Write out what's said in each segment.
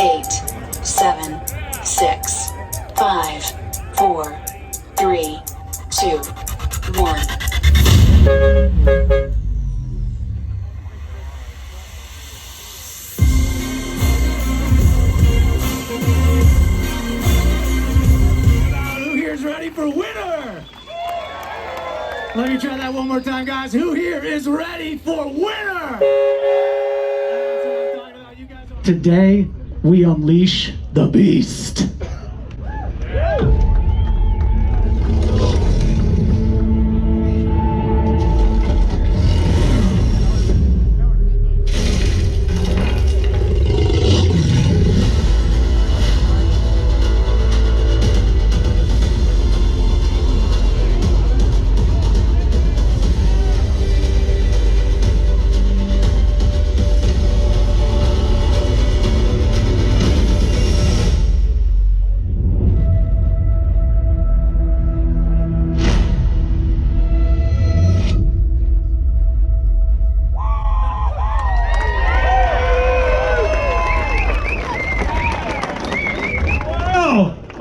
8, 7, 6, 5, 4, 3, 2, 1. Who here's ready for winter? Let me try that one more time, guys. Who here is ready for winter? Today, we unleash the beast.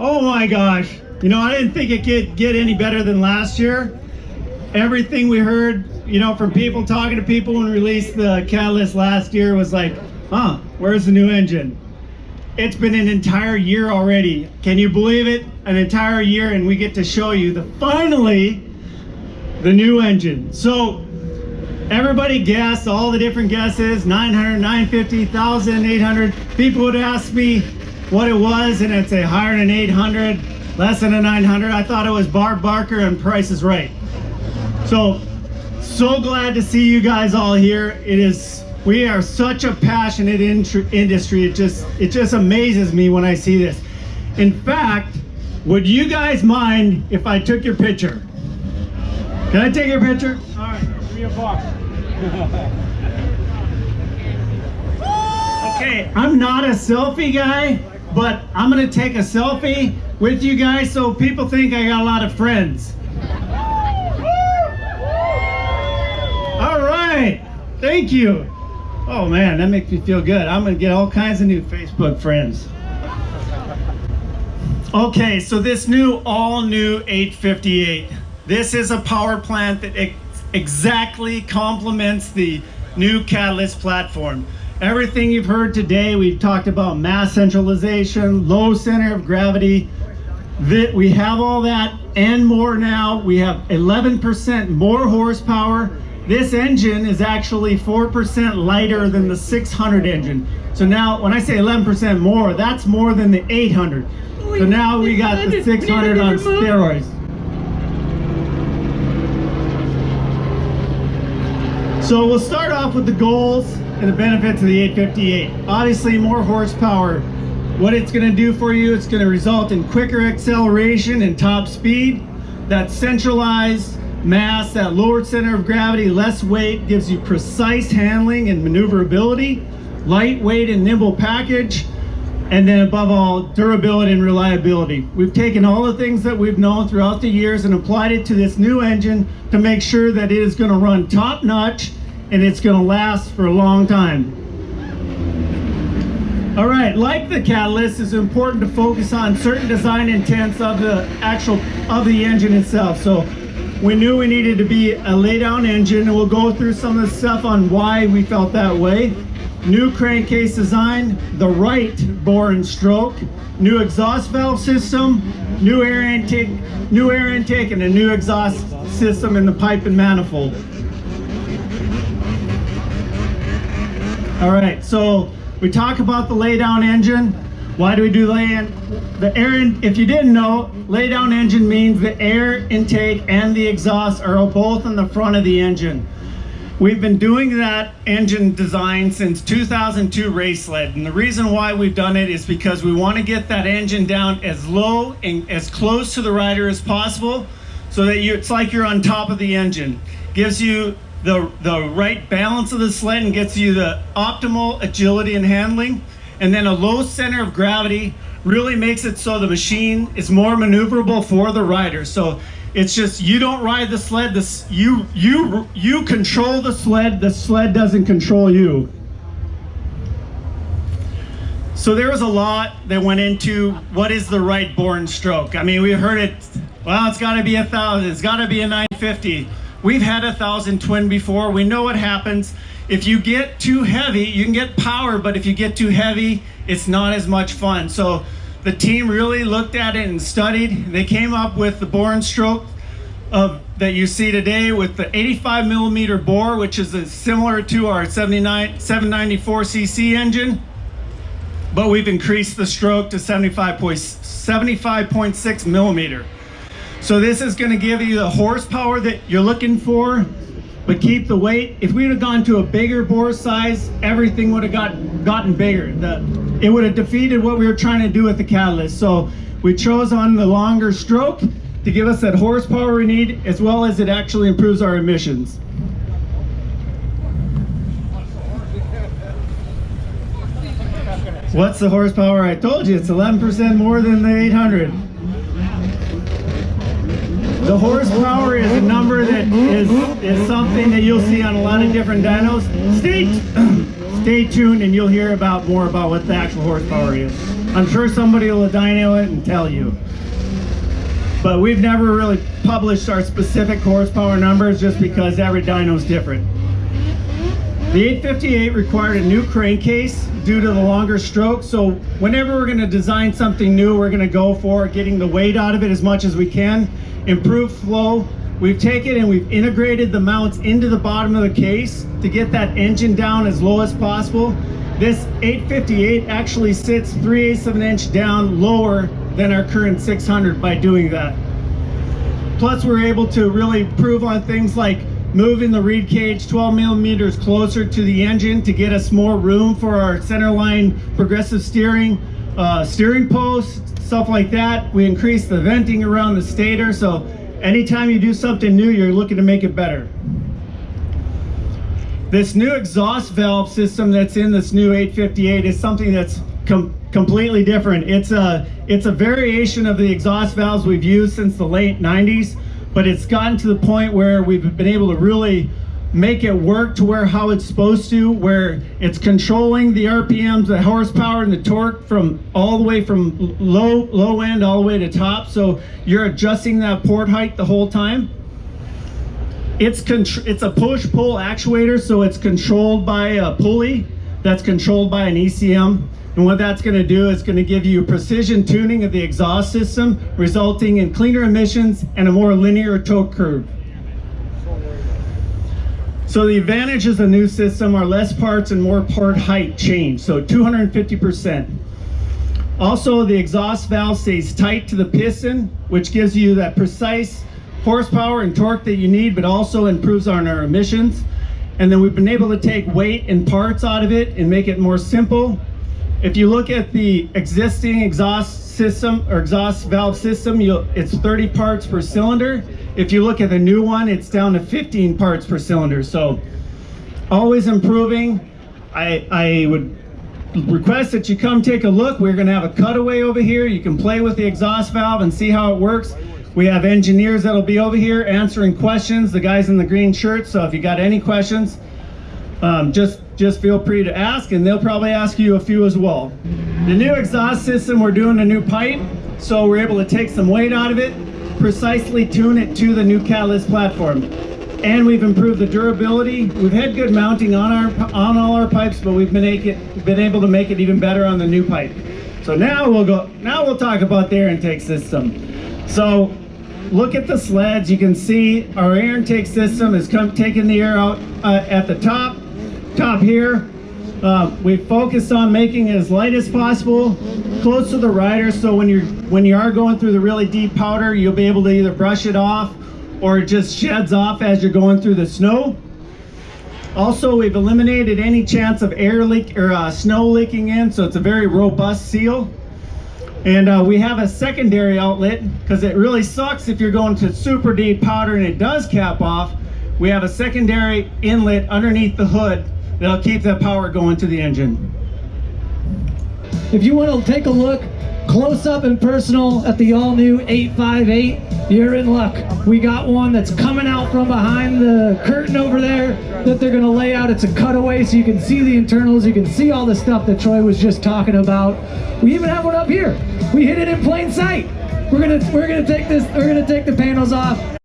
Oh my gosh. You know, I didn't think it could get any better than last year. Everything we heard, you know, from people, talking to people when we released the Catalyst last year was like, where's the new engine? It's been an entire year already. Can you believe it? An entire year, and we get to show you finally the new engine. So everybody guessed, all the different guesses, 900, 950, 1,000, 800. People would ask me what it was, and I'd say higher than 800, less than a 900. I thought it was Barb Barker and Price is Right. So glad to see you guys all here. We are such a passionate industry. It just amazes me when I see this. In fact, would you guys mind if I took your picture? Can I take your picture? All right, give me a box. Okay, I'm not a selfie guy, but I'm gonna take a selfie with you guys so people think I got a lot of friends. All right, thank you. Oh man, that makes me feel good. I'm gonna get all kinds of new Facebook friends. Okay, so this all new 858. This is a power plant that exactly complements the new Catalyst platform. Everything you've heard today, we've talked about mass centralization, low center of gravity. We have all that and more now. We have 11% more horsepower. This engine is actually 4% lighter than the 600 engine. So now, when I say 11% more, that's more than the 800. So now we got the 600 on steroids. So we'll start off with the goals and the benefits of the 858. Obviously, more horsepower. What it's going to do for you, it's going to result in quicker acceleration and top speed. That centralized mass, that lower center of gravity, less weight, gives you precise handling and maneuverability, lightweight and nimble package, and then above all, durability and reliability. We've taken all the things that we've known throughout the years and applied it to this new engine to make sure that it is going to run top notch and it's going to last for a long time. All right, like the Catalyst, it's important to focus on certain design intents of the engine itself. So we knew we needed to be a lay-down engine, and we'll go through some of the stuff on why we felt that way. New crankcase design, the right bore and stroke, new exhaust valve system, new air intake, and a new exhaust system in the pipe and manifold. All right, so we talk about the lay-down engine. Why do we do if you didn't know, lay-down engine means the air intake and the exhaust are both in the front of the engine. We've been doing that engine design since 2002 race sled, and the reason why we've done it is because we want to get that engine down as low and as close to the rider as possible, so that it's like you're on top of the engine. Gives you the right balance of the sled and gets you the optimal agility and handling. And then a low center of gravity really makes it so the machine is more maneuverable for the rider. So it's just, you don't ride the sled, you control the sled doesn't control you. So there was a lot that went into what is the right Bourne stroke. I mean, we heard it, well, it's got to be 1,000, it's got to be a 950. We've had 1,000 twin before. We know what happens. If you get too heavy, you can get power, but if you get too heavy, it's not as much fun. So the team really looked at it and studied. They came up with the Bourne stroke that you see today with the 85 millimeter bore, which is similar to our 794cc engine, but we've increased the stroke to 75.6 millimeter. So this is going to give you the horsepower that you're looking for, but keep the weight. If we would have gone to a bigger bore size, everything would have gotten bigger. It would have defeated what we were trying to do with the Catalyst. So we chose on the longer stroke to give us that horsepower we need, as well as it actually improves our emissions. What's the horsepower? I told you, it's 11% more than the 800. The horsepower is a number that is something that you'll see on a lot of different dynos. Stay tuned and you'll hear more about what the actual horsepower is. I'm sure somebody will dyno it and tell you. But we've never really published our specific horsepower numbers just because every dyno is different. The 858 required a new crankcase due to the longer stroke, so whenever we're going to design something new, we're going to go for getting the weight out of it as much as we can, improve flow. We've taken and we've integrated the mounts into the bottom of the case to get that engine down as low as possible. This 858 actually sits 3/8 of an inch down lower than our current 600 by doing that. Plus we're able to really improve on things like moving the reed cage 12 millimeters closer to the engine to get us more room for our centerline progressive steering posts, stuff like that. We increase the venting around the stator, so anytime you do something new, you're looking to make it better. This new exhaust valve system that's in this new 858 is something that's completely different. It's a variation of the exhaust valves we've used since the late 90s, but it's gotten to the point where we've been able to really make it work to where how it's supposed to, where it's controlling the RPMs, the horsepower and the torque from all the way from low end all the way to top. So you're adjusting that port height the whole time. It's a push-pull actuator, so it's controlled by a pulley that's controlled by an ECM. And what that's going to do is going to give you precision tuning of the exhaust system, resulting in cleaner emissions and a more linear torque curve. So the advantages of the new system are less parts and more part height change, so 250%. Also, the exhaust valve stays tight to the piston, which gives you that precise horsepower and torque that you need, but also improves on our emissions. And then we've been able to take weight and parts out of it and make it more simple. If you look at the existing exhaust system or exhaust valve system, it's 30 parts per cylinder. If you look at the new one, it's down to 15 parts per cylinder. So always improving. I would request that you come take a look. We're going to have a cutaway over here. You can play with the exhaust valve and see how it works. We have engineers that'll be over here answering questions, the guys in the green shirts. So if you got any questions, just feel free to ask, and they'll probably ask you a few as well. The new exhaust system, we're doing a new pipe, so we're able to take some weight out of it, precisely tune it to the new Catalyst platform. And we've improved the durability. We've had good mounting on all our pipes, but we've been able to make it even better on the new pipe. So now we'll talk about the air intake system. So look at the sleds. You can see our air intake system is taking the air out at the top here. We've focused on making it as light as possible, close to the rider, so when you are going through the really deep powder, you'll be able to either brush it off or it just sheds off as you're going through the snow. Also, we've eliminated any chance of air leak or snow leaking in, so it's a very robust seal. And we have a secondary outlet, because it really sucks if you're going to super deep powder and it does cap off. We have a secondary inlet underneath the hood that'll keep that power going to the engine. If you want to take a look close up and personal at the all-new 858, you're in luck. We got one that's coming out from behind the curtain over there that they're gonna lay out. It's a cutaway so you can see the internals, you can see all the stuff that Troy was just talking about. We even have one up here. We hid it in plain sight. We're gonna take the panels off.